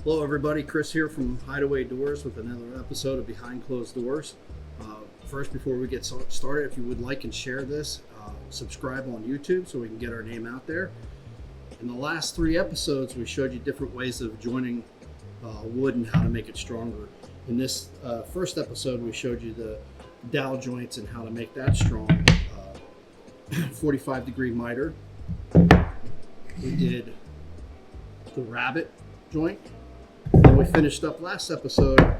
Hello everybody, Chris here from Hideaway Doors with another episode of Behind Closed Doors. First, before we get started, if you would like and share this, subscribe on YouTube so we can get our name out there. In the last 3 episodes, we showed you different ways of joining wood and how to make it stronger. In this first episode, we showed you the dowel joints and how to make that strong. 45 degree miter. We did the rabbet joint. And we finished up last episode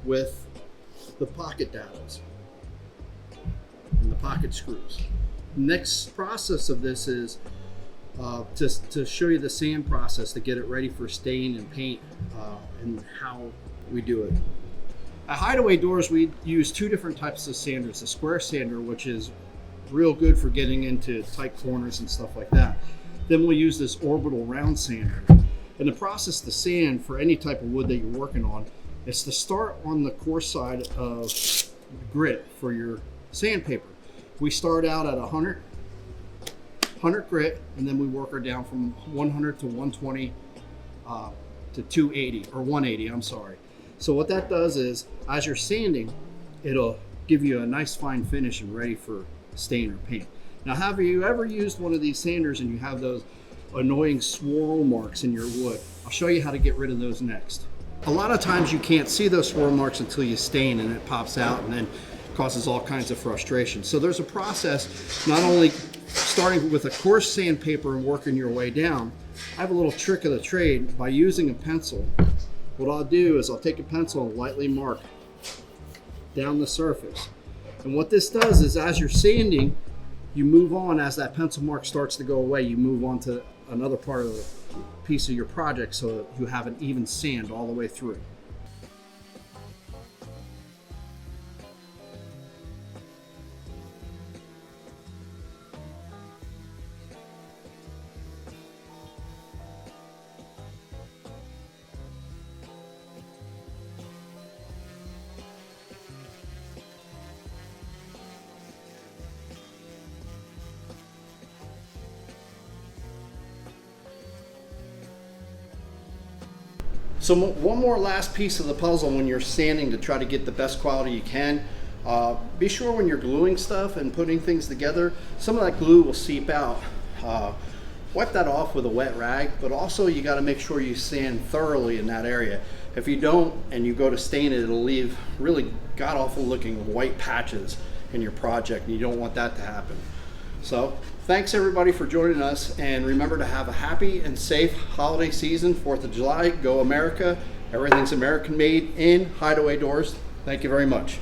with the pocket dowels and the pocket screws. Next process of this is to show you the sand process to get it ready for stain and paint and how we do it. At Hideaway Doors, we use 2 different types of sanders. The square sander, which is real good for getting into tight corners and stuff like that. Then we'll use this orbital round sander. And the process to sand for any type of wood that you're working on is to start on the coarse side of grit for your sandpaper. We start out at 100 grit, and then we work her down from 100 to 120 to 280, or 180, I'm sorry. So what that does is, as you're sanding, it'll give you a nice fine finish and ready for stain or paint. Now, have you ever used one of these sanders and you have those annoying swirl marks in your wood? I'll show you how to get rid of those next. A lot of times you can't see those swirl marks until you stain and it pops out and then causes all kinds of frustration. So there's a process, not only starting with a coarse sandpaper and working your way down. I have a little trick of the trade. By using a pencil, what I'll do is I'll take a pencil and lightly mark down the surface. And what this does is, as you're sanding, you move on. As that pencil mark starts to go away, you move on to another part of the piece of your project so that you have an even sand all the way through. So one more last piece of the puzzle when you're sanding to try to get the best quality you can. Be sure when you're gluing stuff and putting things together, some of that glue will seep out. Wipe that off with a wet rag, but also you got to make sure you sand thoroughly in that area. If you don't and you go to stain it, it'll leave really god-awful looking white patches in your project, and you don't want that to happen. So thanks everybody for joining us, and remember to have a happy and safe holiday season. 4th of July, go America. Everything's American made in Hideaway Doors. Thank you very much.